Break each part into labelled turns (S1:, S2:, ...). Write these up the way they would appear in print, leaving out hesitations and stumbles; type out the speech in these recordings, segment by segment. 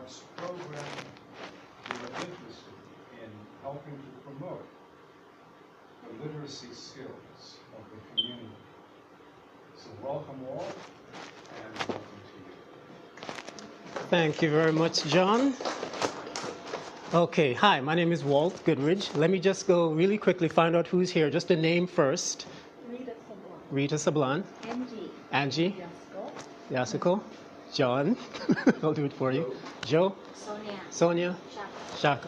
S1: arts program you are interested in helping to promote the literacy skills of the community. So welcome all, and welcome to you.
S2: Thank you very much, John. Okay, hi, my name is Walt Goodridge. Let me just go really quickly, find out who's here. Just a name first. Rita Sablan. Angie. Yasuko. John. I'll do it for you. Joe. Sonia. Shaka.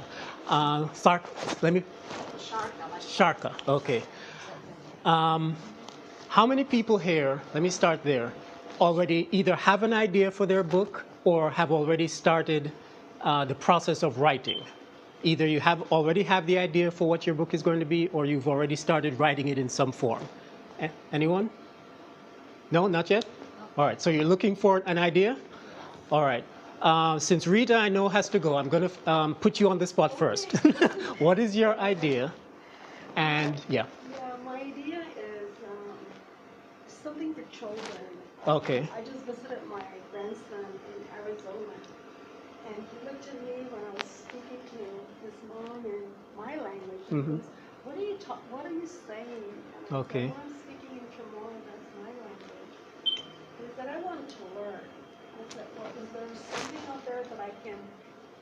S2: Sharka. Okay. How many people here, let me start there, already either have an idea for their book or have already started the process of writing? Either you already have the idea for what your book is going to be, or you've already started writing it in some form. Anyone? No, not yet? All right, so you're looking for an idea? All right. Since Rita, I know, has to go, I'm going to put you on the spot first. What is your idea? And, yeah.
S3: Yeah, my idea is something for children.
S2: Okay.
S3: I just visited my grandson in Arizona, and he looked at me when I was speaking to his mom in my language.
S2: Mm-hmm.
S3: He goes, what are you saying? And I
S2: Okay.
S3: said, well, I'm speaking in Chamorro, that's my language. He said, I want to learn. I said, well, is there something out there that I can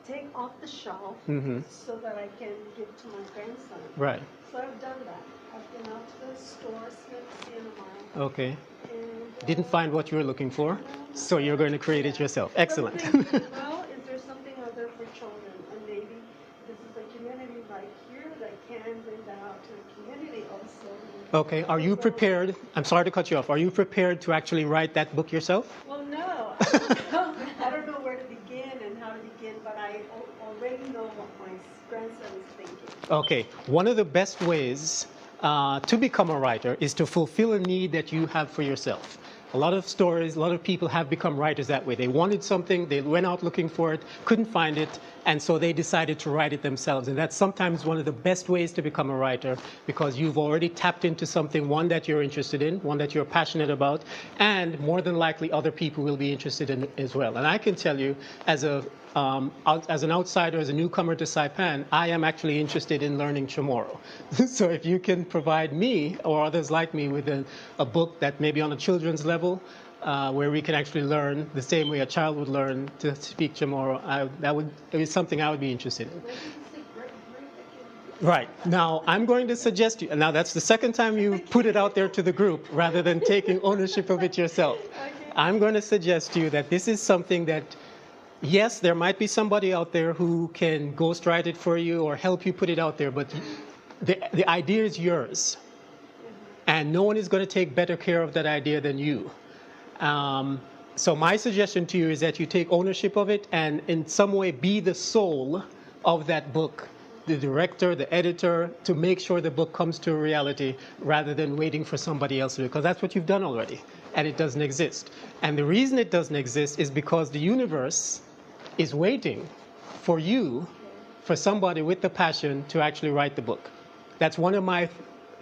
S3: take off the shelf so that I can give to my grandson?
S2: Right.
S3: So I've done that. I've been out to the store, CNMI.
S2: Okay.
S3: And,
S2: Didn't find what you were looking for, so you're going to create it yourself. Excellent.
S3: Well, is there something out there for children? And maybe this is a community right here that can bring that out to the community also.
S2: Okay. Are you prepared? I'm sorry to cut you off. Are you prepared to actually write that book yourself?
S3: Well, no. I don't know where to begin and how to begin, but I already know what my grandson is thinking.
S2: Okay. One of the best ways to become a writer is to fulfill a need that you have for yourself. A lot of stories, a lot of people have become writers that way. They wanted something, they went out looking for it, couldn't find it, and so they decided to write it themselves. And that's sometimes one of the best ways to become a writer, because you've already tapped into something, one that you're interested in, one that you're passionate about, and more than likely other people will be interested in as well. And I can tell you, as an outsider, as a newcomer to Saipan, I am actually interested in learning Chamorro. So if you can provide me or others like me with a book that maybe on a children's level, where we can actually learn the same way a child would learn to speak Chamorro, it is something I would be interested in. Right. Now, I'm going to suggest you, and now that's the second time you put it out there to the group rather than taking ownership of it yourself. I'm going to suggest to you that this is something that, yes, there might be somebody out there who can ghostwrite it for you or help you put it out there, but the idea is yours. And no one is going to take better care of that idea than you. So my suggestion to you is that you take ownership of it and in some way be the soul of that book, the director, the editor, to make sure the book comes to reality rather than waiting for somebody else to do it, because that's what you've done already, and it doesn't exist. And the reason it doesn't exist is because the universe is waiting for you, for somebody with the passion to actually write the book. That's one of my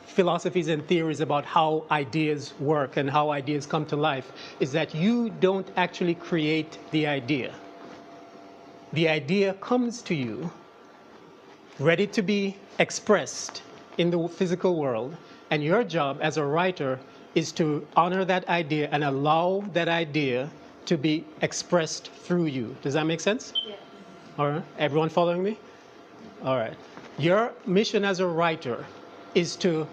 S2: philosophies and theories about how ideas work and how ideas come to life, is that you don't actually create the idea. The idea comes to you ready to be expressed in the physical world, and your job as a writer is to honor that idea and allow that idea to be expressed through you. Does that make sense?
S3: Yes.
S2: All right. Everyone following me? All right. Your mission as a writer is to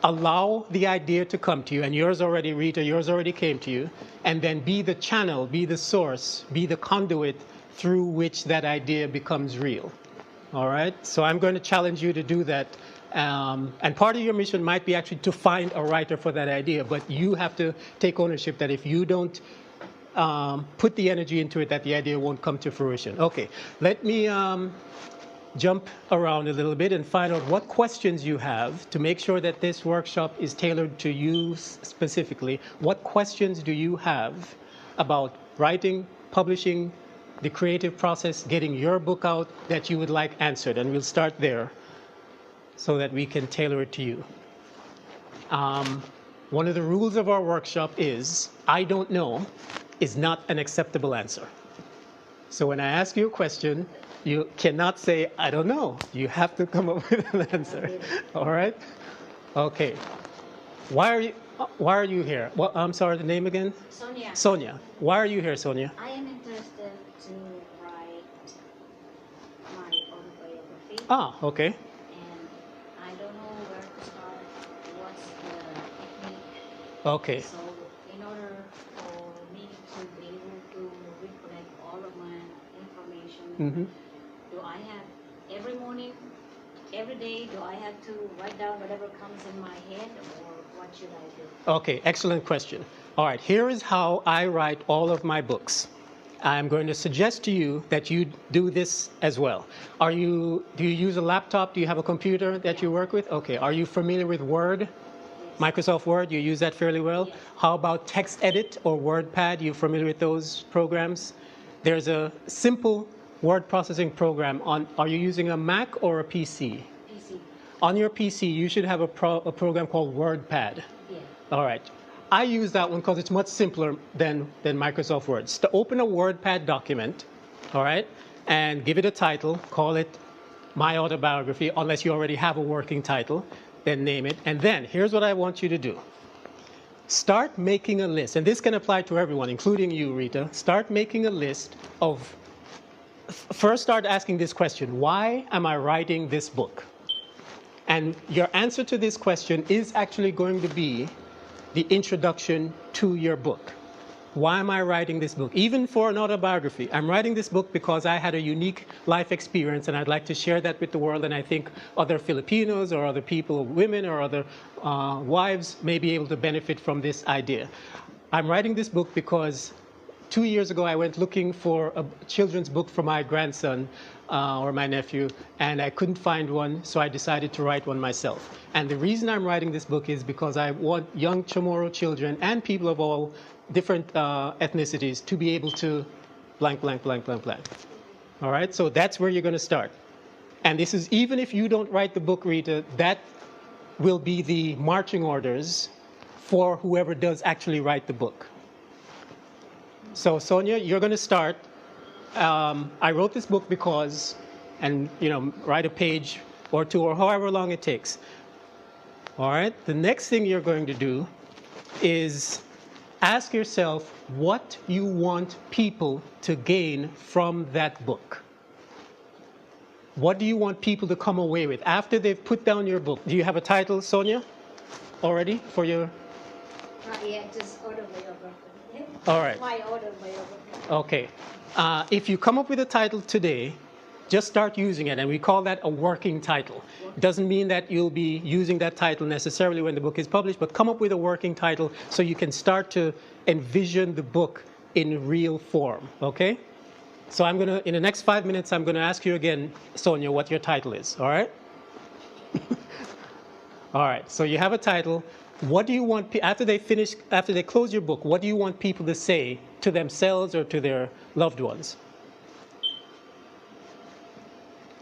S2: allow the idea to come to you, and yours already, Rita, yours already came to you, and then be the channel, be the source, be the conduit through which that idea becomes real. All right? So I'm going to challenge you to do that. And part of your mission might be actually to find a writer for that idea, but you have to take ownership that if you don't put the energy into it, that the idea won't come to fruition. Okay, let me jump around a little bit and find out what questions you have to make sure that this workshop is tailored to you specifically. What questions do you have about writing, publishing, the creative process, getting your book out that you would like answered? And we'll start there so that we can tailor it to you. One of the rules of our workshop is, I don't know, is not an acceptable answer. So when I ask you a question, you cannot say, I don't know. You have to come up with an answer. All right? Okay. Why are you here? Well, I'm sorry, the name again?
S4: Sonia.
S2: Sonia. Why are you here, Sonia?
S4: I am interested to write my autobiography.
S2: Ah, okay.
S4: And I don't know where to start. What's the technique?
S2: Okay.
S4: So in order for me to be able to recollect all of my information,
S2: Mm-hmm.
S4: do I have every morning, every day, do I have to write down whatever comes in my head, or what should I do?
S2: Okay, excellent question. All right, here is how I write all of my books. I'm going to suggest to you that you do this as well. Do you use a laptop? Do you have a computer that you work with? Okay, are you familiar with Word? Microsoft Word, you use that fairly well?
S4: Yes.
S2: How about TextEdit or WordPad? You familiar with those programs? There's a simple word processing program are you using a Mac or a PC?
S4: PC.
S2: On your PC, you should have a program called WordPad.
S4: Yeah.
S2: All right. I use that one because it's much simpler than Microsoft Word. To open a WordPad document, all right, and give it a title, call it My Autobiography, unless you already have a working title, then name it. And then here's what I want you to do. Start making a list, and this can apply to everyone, including you, Rita. Start making a list of, first start asking this question, why am I writing this book? And your answer to this question is actually going to be the introduction to your book. Why am I writing this book? Even for an autobiography, I'm writing this book because I had a unique life experience and I'd like to share that with the world, and I think other Filipinos or other people, women or other wives may be able to benefit from this idea. I'm writing this book because 2 years ago I went looking for a children's book for my grandson or my nephew, and I couldn't find one, so I decided to write one myself. And the reason I'm writing this book is because I want young Chamorro children and people of all different ethnicities to be able to blank, blank, blank, blank, blank. All right, so that's where you're going to start. And this is, even if you don't write the book, Rita, that will be the marching orders for whoever does actually write the book. So Sonia, you're going to start. I wrote this book because, and write a page or two or however long it takes. All right, the next thing you're going to do is ask yourself what you want people to gain from that book. What do you want people to come away with after they've put down your book? Do you have a title, Sonia, already for your?
S4: Not yet, just autobiography.
S2: All right.
S4: My autobiography.
S2: Okay. If you come up with a title today, just start using it, and we call that a working title. It doesn't mean that you'll be using that title necessarily when the book is published, but come up with a working title so you can start to envision the book in real form, okay? So in the next 5 minutes, I'm gonna ask you again, Sonia, what your title is, all right? All right, so you have a title. What do you want, after they close your book, what do you want people to say to themselves or to their loved ones?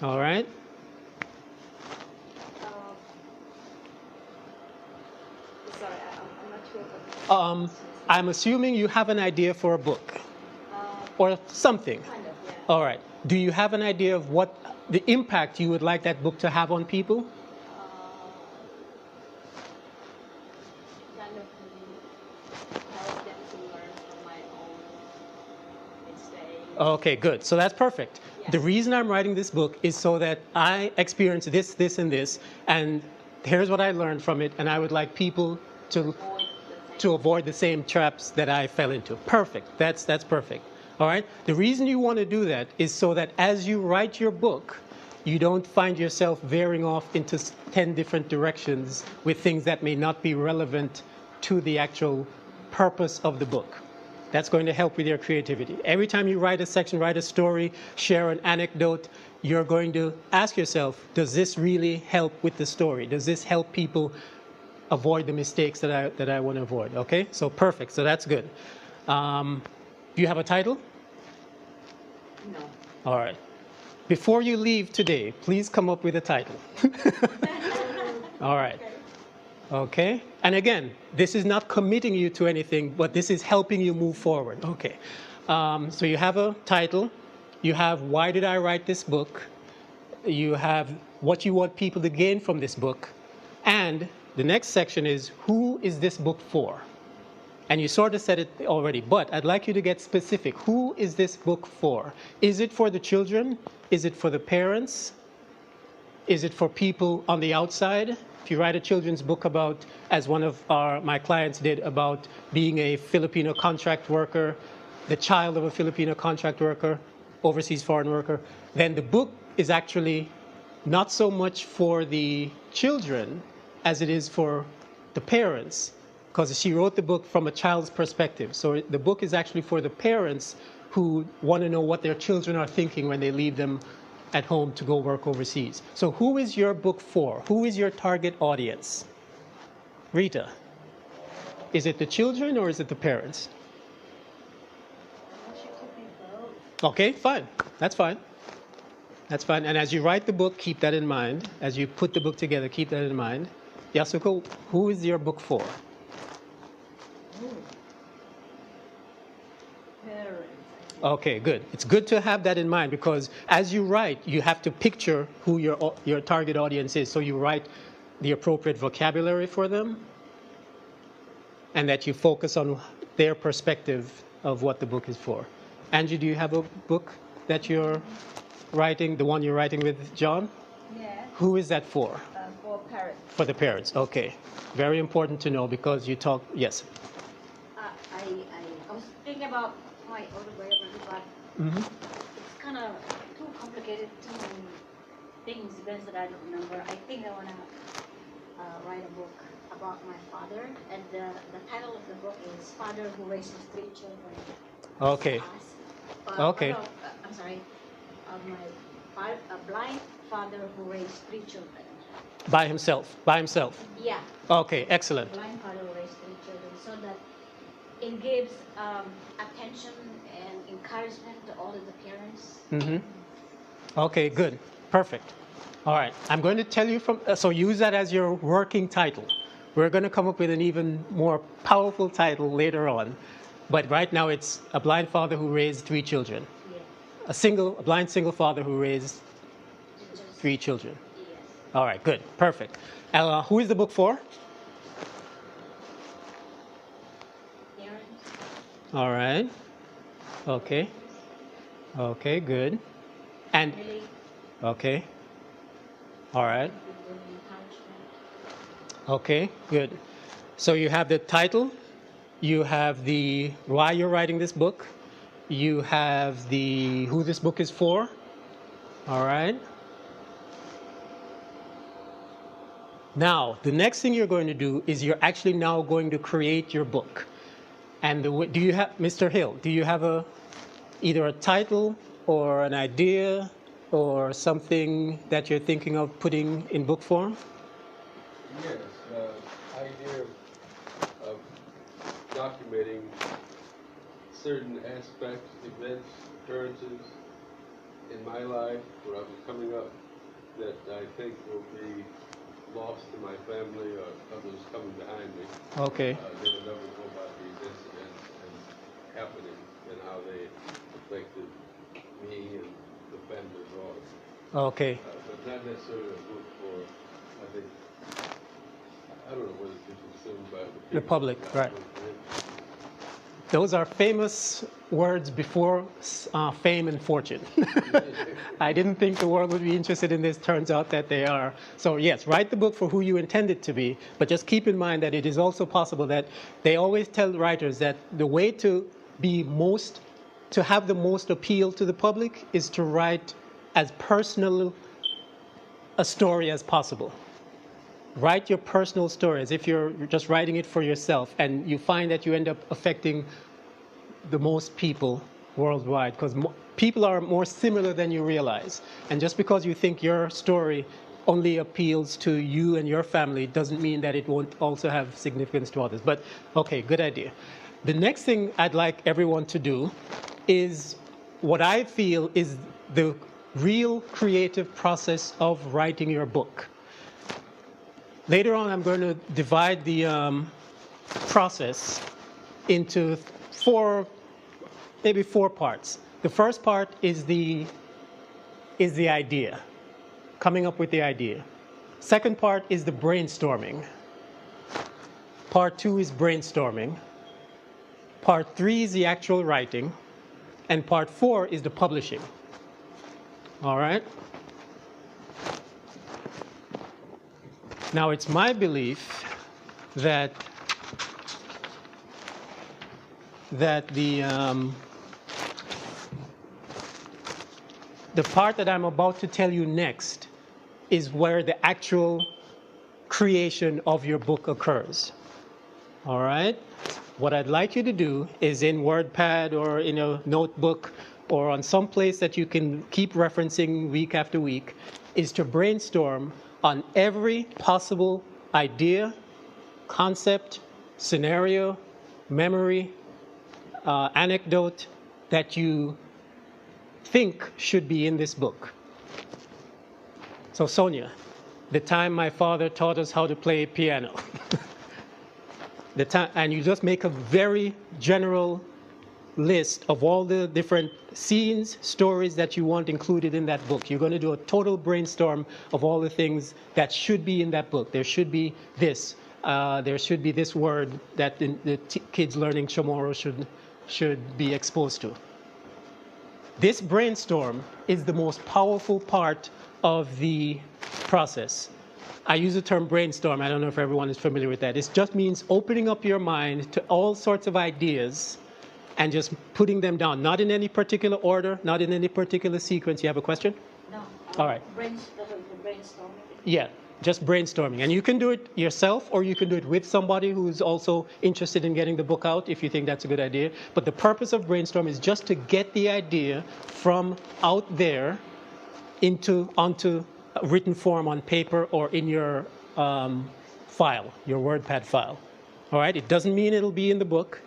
S2: All right?
S3: Sorry, I'm not sure. But,
S2: I'm assuming you have an idea for a book or something.
S4: Kind of, yeah.
S2: All right. Do you have an idea of what the impact you would like that book to have on people?
S3: kind of help them to learn from my own mistakes.
S2: Okay, good. So that's perfect.
S3: Yeah.
S2: The reason I'm writing this book is so that I experienced this, this, and this, and here's what I learned from it, and I would like people to avoid the same traps that I fell into. Perfect. That's perfect. All right? The reason you want to do that is so that as you write your book, you don't find yourself veering off into 10 different directions with things that may not be relevant to the actual purpose of the book. That's going to help with your creativity. Every time you write a section, write a story, share an anecdote, you're going to ask yourself, does this really help with the story? Does this help people avoid the mistakes that I want to avoid? Okay, so perfect. So that's good. Do you have a title?
S3: No.
S2: All right. Before you leave today, please come up with a title. All right. Okay. And again, this is not committing you to anything, but this is helping you move forward. Okay. So you have a title. You have why did I write this book? You have what you want people to gain from this book. And the next section is who is this book for? And you sort of said it already, but I'd like you to get specific. Who is this book for? Is it for the children? Is it for the parents? Is it for people on the outside? If you write a children's book about, as one of my clients did, about being a Filipino contract worker, the child of a Filipino contract worker, overseas foreign worker, then the book is actually not so much for the children as it is for the parents, because she wrote the book from a child's perspective. So the book is actually for the parents who want to know what their children are thinking when they leave them at home to go work overseas. So who is your book for? Who is your target audience? Rita, is it the children or is it the parents?
S3: She could be both.
S2: Okay, fine. That's fine. That's fine. And as you write the book, keep that in mind. As you put the book together, keep that in mind. Yasuko, who is your book for?
S3: Parents.
S2: Okay, good. It's good to have that in mind because as you write, you have to picture who your target audience is. So you write the appropriate vocabulary for them and that you focus on their perspective of what the book is for. Angie, do you have a book that you're writing, the one you're writing with John?
S3: Yeah,
S2: Who is that for?
S3: for parents.
S2: For the parents, okay. Very important to know because you talk, yes.
S4: I was thinking about my autobiography, but
S2: Mm-hmm.
S4: it's kind of too complicated, too many things, events that I don't remember. I think I want to write a book about my father, and the title of the book is Father Who Raises Three Children.
S2: Okay. Okay.
S4: No, I'm sorry. A blind father who raised three children.
S2: By himself.
S4: Yeah.
S2: Okay, excellent.
S4: Blind father who raised three children, so that it gives attention and encouragement to all of the parents.
S2: Mm-hmm. Okay, good. Perfect. All right. I'm going to tell you so use that as your working title. We're going to come up with an even more powerful title later on. But right now it's a blind father who raised three children.
S4: Yeah.
S2: A blind single father who raised three children.
S4: Yes.
S2: All right, good. Perfect. Who is the book for?
S4: Parents.
S2: All right. Okay. Okay, good. And,
S4: Really
S2: okay. All right.
S4: good encouragement.
S2: Okay, good. So you have the title, you have the why you're writing this book, you have the who this book is for. All right. Now, the next thing you're going to do is you're actually now going to create your book. And do you have, Mr. Hill, do you have either a title or an idea or something that you're thinking of putting in book form?
S5: Yes, idea of documenting certain aspects, events, occurrences in my life where I was coming up that I think will be lost to my family or others coming behind me.
S2: Okay.
S5: They will never know about these incidents and happenings and how they affected me and the family abroad.
S2: Okay.
S5: But not necessarily a book for, I think, I don't know whether it's consumed by the people.
S2: public, right. Those are famous words before fame and fortune. I didn't think the world would be interested in this. Turns out that they are. So yes, write the book for who you intend it to be, but just keep in mind that it is also possible that they always tell writers that the way to have the most appeal to the public is to write as personal a story as possible. Write your personal story as if you're just writing it for yourself, and you find that you end up affecting the most people worldwide because people are more similar than you realize. And just because you think your story only appeals to you and your family doesn't mean that it won't also have significance to others. But okay, good idea. The next thing I'd like everyone to do is what I feel is the real creative process of writing your book. Later on, I'm going to divide the process into maybe four parts. The first part is the idea, coming up with the idea. Second part is the brainstorming. Part 2 is brainstorming. Part 3 is the actual writing. And part 4 is the publishing. All right? Now, it's my belief that the part that I'm about to tell you next is where the actual creation of your book occurs. All right? What I'd like you to do is in WordPad or in a notebook or on some place that you can keep referencing week after week, is to brainstorm on every possible idea, concept, scenario, memory, anecdote that you think should be in this book. So Sonia, the time my father taught us how to play piano. The time, and you just make a very general list of all the different scenes, stories that you want included in that book. You're going to do a total brainstorm of all the things that should be in that book. There should be this. There should be this word that the kids learning tomorrow should be exposed to. This brainstorm is the most powerful part of the process. I use the term brainstorm. I don't know if everyone is familiar with that. It just means opening up your mind to all sorts of ideas and just putting them down, not in any particular order, not in any particular sequence. You have a question?
S4: No.
S2: All right.
S4: Brainstorming.
S2: Yeah, just brainstorming. And you can do it yourself, or you can do it with somebody who's also interested in getting the book out if you think that's a good idea. But the purpose of brainstorm is just to get the idea from out there onto a written form on paper or in your file, your WordPad file. All right? It doesn't mean it'll be in the book.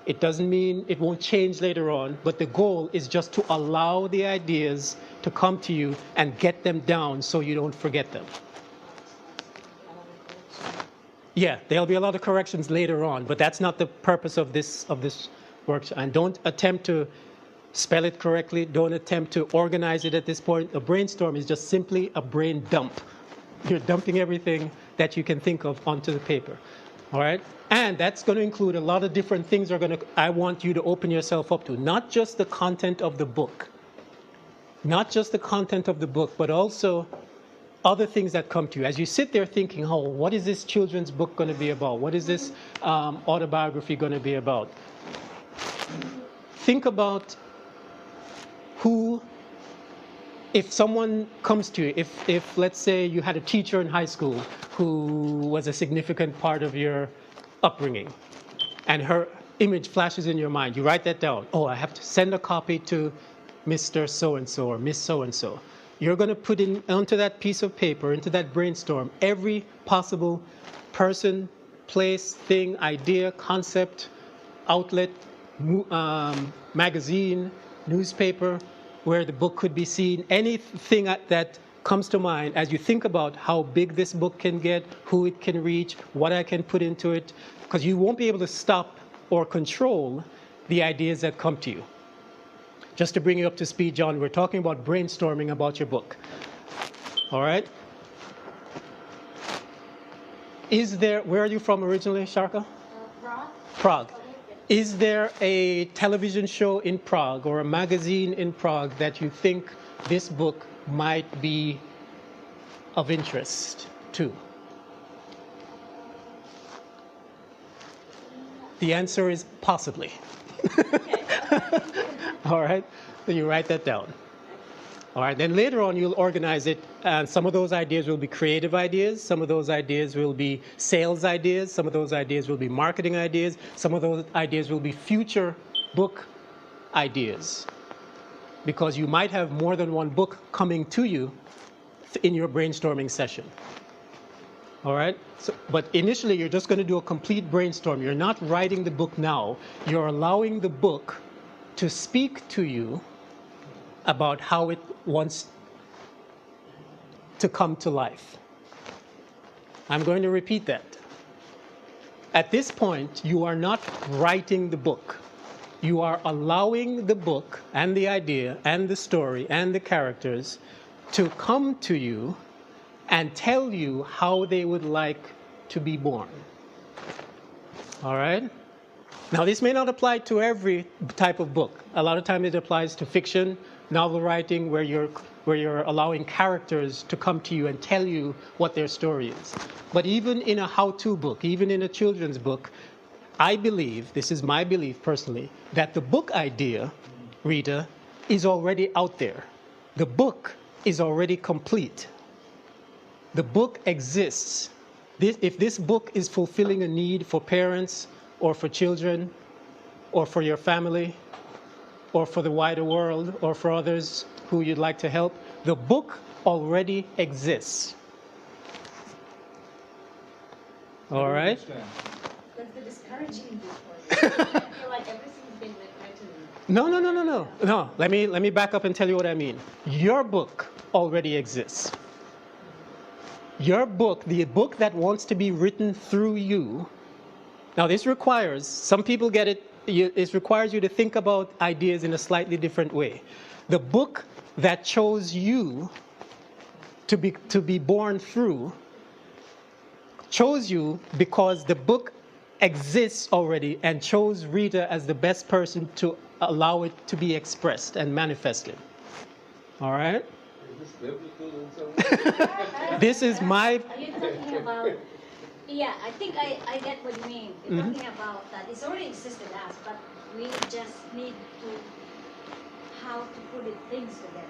S2: It doesn't mean it won't change later on, but the goal is just to allow the ideas to come to you and get them down so you don't forget them. Yeah, there'll be a lot of corrections later on, but that's not the purpose of this work. And don't attempt to spell it correctly. Don't attempt to organize it at this point. A brainstorm is just simply a brain dump. You're dumping everything that you can think of onto the paper. All right? And that's going to include a lot of different things I want you to open yourself up to. Not just the content of the book. Not just the content of the book, but also other things that come to you. As you sit there thinking, oh, what is this children's book going to be about? What is this autobiography going to be about? Think about if someone comes to you, if let's say you had a teacher in high school who was a significant part of your upbringing, and her image flashes in your mind, you write that down. Oh, I have to send a copy to Mr. So-and-so or Miss So-and-so. You're going to put in onto that piece of paper, into that brainstorm, every possible person, place, thing, idea, concept, outlet, magazine, newspaper, where the book could be seen, anything that comes to mind as you think about how big this book can get, who it can reach, what I can put into it, because you won't be able to stop or control the ideas that come to you. Just to bring you up to speed, John, we're talking about brainstorming about your book. All right? Where are you from originally, Sharka?
S4: Prague.
S2: Prague. Is there a television show in Prague or a magazine in Prague that you think this book might be of interest to? The answer is possibly. All right, so you write that down. All right, then later on you'll organize it, and some of those ideas will be creative ideas, some of those ideas will be sales ideas, some of those ideas will be marketing ideas, some of those ideas will be future book ideas. Because you might have more than one book coming to you in your brainstorming session. All right? But initially you're just going to do a complete brainstorm. You're not writing the book now. You're allowing the book to speak to you about how it wants to come to life. I'm going to repeat that. At this point, you are not writing the book. you are allowing the book and the idea and the story and the characters to come to you and tell you how they would like to be born. All right? Now, this may not apply to every type of book. A lot of times it applies to fiction, novel writing, where you're allowing characters to come to you and tell you what their story is. But even in a how-to book, even in a children's book, I believe, this is my belief personally, that the book idea, Rita, is already out there. The book is already complete. The book exists. If this book is fulfilling a need for parents or for children or for your family or for the wider world or for others who you'd like to help, the book already exists. All right?
S4: That's the discouraging bit for you. I feel like everything's been written.
S2: No. Let me back up and tell you what I mean. Your book already exists. Your book, the book that wants to be written through you. Now, this requires, some people get it, it requires you to think about ideas in a slightly different way. The book that chose you to be born through chose you because the book exists already and chose Rita as the best person to allow it to be expressed and manifested. All right?
S5: Is this biblical in some way?
S2: This is my...
S4: Are you talking about... Yeah, I think I get what you mean. You're talking about that it's already existed as, but we just need to how to put things together.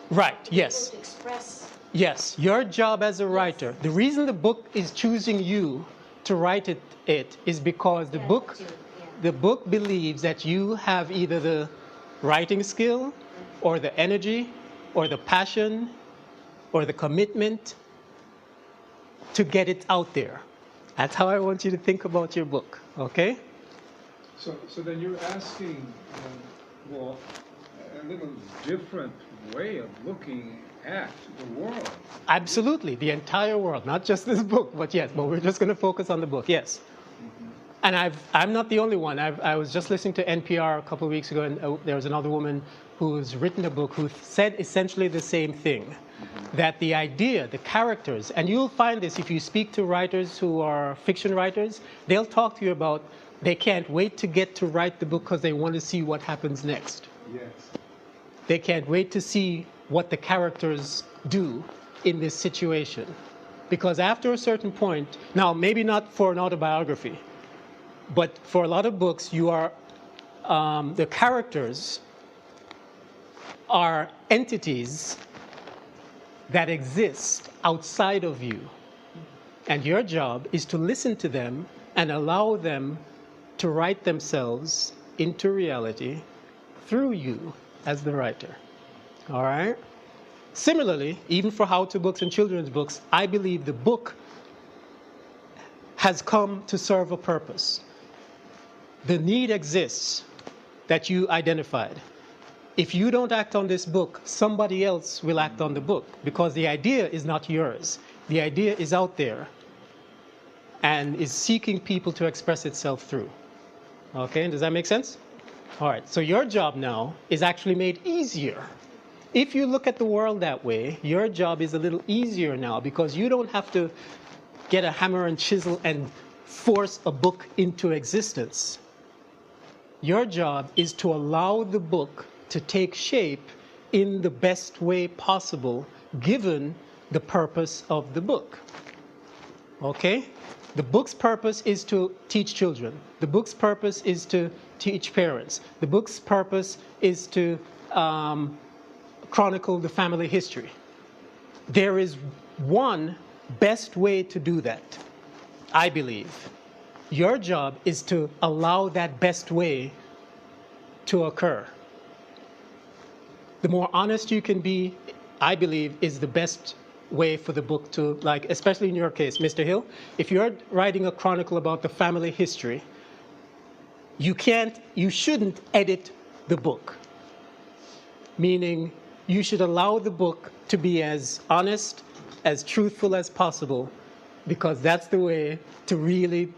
S2: Right,
S4: To be
S2: yes.
S4: able to express.
S2: Yes, your job as a writer.
S4: Yes.
S2: The reason the book is choosing you to write it is because the
S4: Yeah,
S2: book
S4: too, yeah.
S2: the book believes that you have either the writing skill or the energy or the passion or the commitment to get it out there. That's how I want you to think about your book, okay?
S1: So then you're asking, well, a little different way of looking at the world.
S2: Absolutely, the entire world, not just this book, but yes, but we're just going to focus on the book, yes. And I'm not the only one. I was just listening to NPR a couple of weeks ago, and there was another woman who's written a book who said essentially the same thing, that the idea, the characters, and you'll find this if you speak to writers who are fiction writers, they'll talk to you about they can't wait to get to write the book because they want to see what happens next.
S1: Yes.
S2: They can't wait to see what the characters do in this situation. Because after a certain point, now maybe not for an autobiography, but for a lot of books, you are, the characters are entities that exist outside of you. And your job is to listen to them and allow them to write themselves into reality through you as the writer. All right? Similarly, even for how-to books and children's books, I believe the book has come to serve a purpose. The need exists that you identified. If you don't act on this book, somebody else will act on the book because the idea is not yours. The idea is out there and is seeking people to express itself through. Okay, does that make sense? All right, so your job now is actually made easier. If you look at the world that way, your job is a little easier now because you don't have to get a hammer and chisel and force a book into existence. Your job is to allow the book to take shape in the best way possible, given the purpose of the book. Okay? The book's purpose is to teach children. The book's purpose is to teach parents. The book's purpose is to chronicle the family history. There is one best way to do that, I believe. Your job is to allow that best way to occur. The more honest you can be, I believe, is the best way for the book to, like, especially in your case, Mr. Hill, if you're writing a chronicle about the family history, you shouldn't edit the book. Meaning, you should allow the book to be as honest, as truthful as possible, because that's the way to really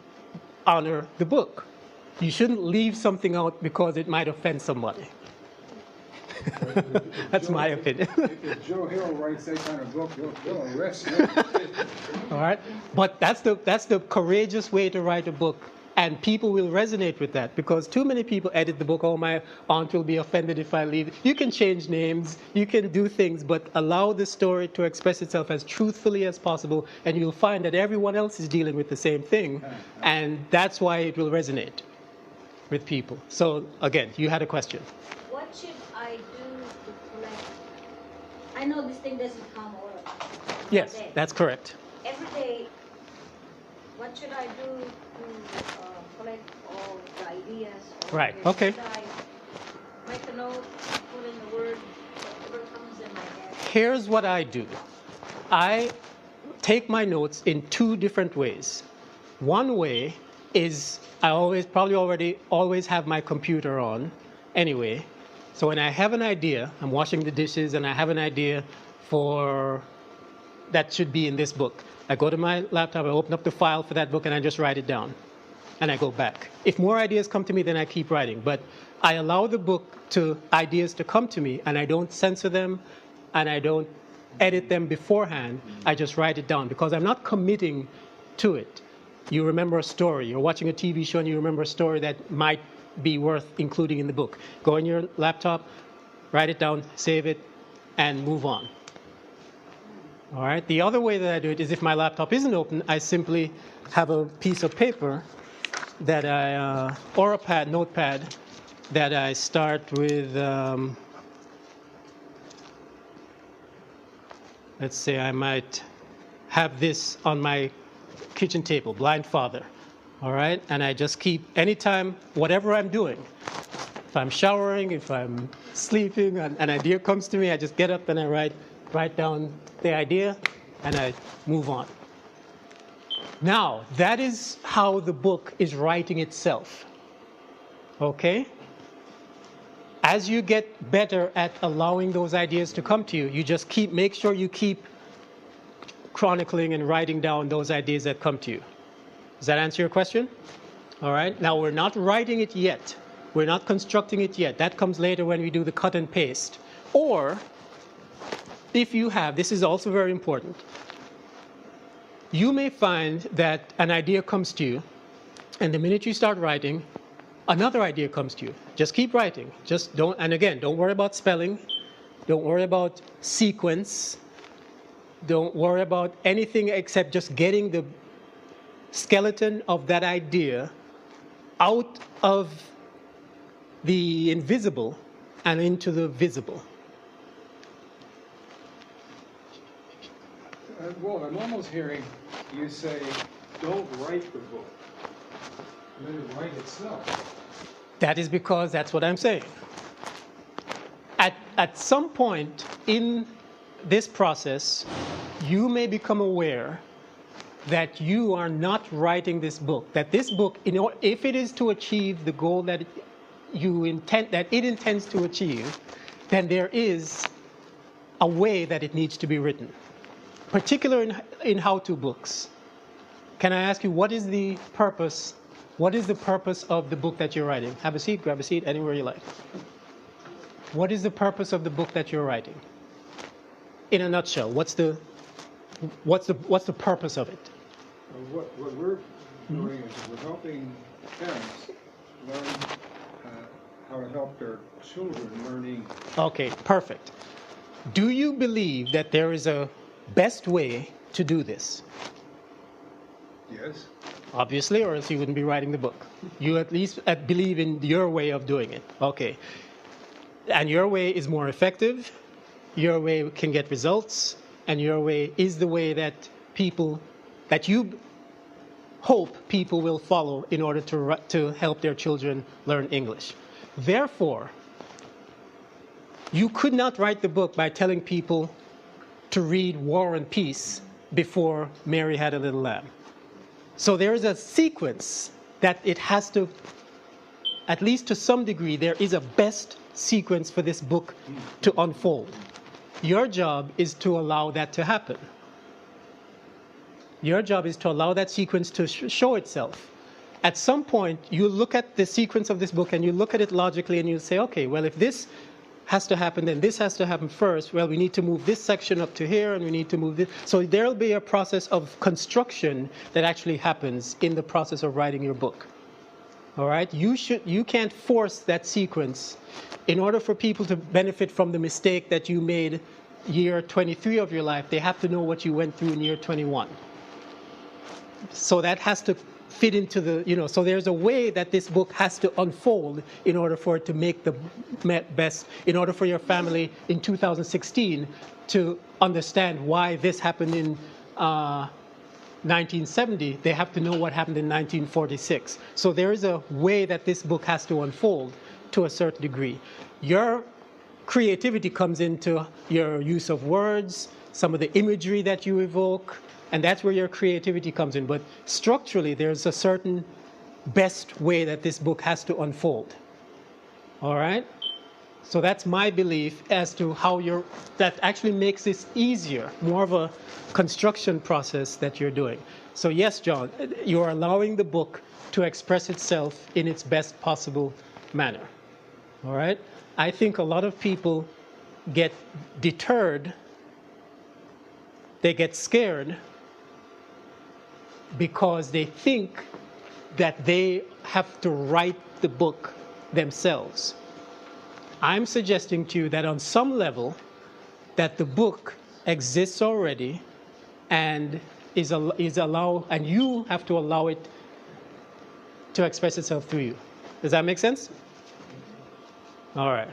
S2: honor the book. you shouldn't leave something out because it might offend somebody. That's my opinion.
S1: If Joe Hill writes that kind of book, they'll arrest him.
S2: All right, but that's the courageous way to write a book, and people will resonate with that because too many people edit the book. Oh, my aunt will be offended if I leave. You can change names, you can do things, but allow the story to express itself as truthfully as possible, and you'll find that everyone else is dealing with the same thing, and that's why it will resonate with people. So again, you had a question.
S4: What should I do to collect? I know this thing doesn't come all
S2: Yes,
S4: day.
S2: that's correct.
S4: Every day, what should I do to collect all the ideas?
S2: Right,
S4: Or
S2: okay.
S4: should I make a note, put in the word, whatever comes in my head?
S2: Here's what I do. I take my notes in two different ways. One way is I always have my computer on anyway. So when I have an idea, I'm washing the dishes and I have an idea for that should be in this book. I go to my laptop, I open up the file for that book and I just write it down. And I go back. If more ideas come to me, then I keep writing. But I allow the ideas to come to me and I don't censor them and I don't edit them beforehand. I just write it down because I'm not committing to it. You remember a story, you're watching a TV show and you remember a story that might be worth including in the book. Go on your laptop, write it down, save it, and move on. All right. The other way that I do it is if my laptop isn't open, I simply have a piece of paper that or a notepad that I start with, let's say I might have this on my kitchen table, Blind Father. All right. And I just keep, anytime, whatever I'm doing, if I'm showering, if I'm sleeping, an idea comes to me, I just get up and I write down the idea and I move on. Now, that is how the book is writing itself. Okay? As you get better at allowing those ideas to come to you, you just make sure you keep chronicling and writing down those ideas that come to you. Does that answer your question? All right. Now, we're not writing it yet. We're not constructing it yet. That comes later when we do the cut and paste. Or, if you have, this is also very important, you may find that an idea comes to you, and the minute you start writing, another idea comes to you. Just keep writing. Don't worry about spelling. Don't worry about sequence. Don't worry about anything except just getting the skeleton of that idea out of the invisible and into the visible.
S1: Walt, I'm almost hearing you say, don't write the book. Let it write itself.
S2: That is because that's what I'm saying. At some point in this process, you may become aware that you are not writing this book. That this book, if it is to achieve the goal that it intends to achieve, then there is a way that it needs to be written. Particularly in how-to books. Can I ask you, what is the purpose of the book that you're writing? Have a seat, grab a seat, anywhere you like. What is the purpose of the book that you're writing? In a nutshell, what's the purpose of it?
S1: What we're doing is we're helping parents learn how to help their children learn English.
S2: Okay, perfect. Do you believe that there is a best way to do this?
S1: Yes.
S2: Obviously, or else you wouldn't be writing the book. You at least believe in your way of doing it. Okay. And your way is more effective, your way can get results, and your way is the way that you hope people will follow in order to help their children learn English. Therefore, you could not write the book by telling people to read War and Peace before Mary Had a Little Lamb. So there is a sequence that it has to, at least to some degree, there is a best sequence for this book to unfold. Your job is to allow that to happen. Your job is to allow that sequence to show itself. at some point, you look at the sequence of this book and you look at it logically and you say, okay, well, if this has to happen, then this has to happen first. Well, we need to move this section up to here and we need to move this. So there'll be a process of construction that actually happens in the process of writing your book. All right? You can't force that sequence. In order for people to benefit from the mistake that you made year 23 of your life, they have to know what you went through in year 21. So that has to fit into the, so there's a way that this book has to unfold in order for it to make the best, in order for your family in 2016 to understand why this happened in 1970, they have to know what happened in 1946. So there is a way that this book has to unfold to a certain degree. Your creativity comes into your use of words, some of the imagery that you evoke, and that's where your creativity comes in. But structurally, there's a certain best way that this book has to unfold. All right? So that's my belief as to how that actually makes this easier, more of a construction process that you're doing. So yes, John, you're allowing the book to express itself in its best possible manner. All right? I think a lot of people get deterred, they get scared because they think that they have to write the book themselves. I'm suggesting to you that on some level, that the book exists already and is allowed, and you have to allow it to express itself through you. Does that make sense? All right.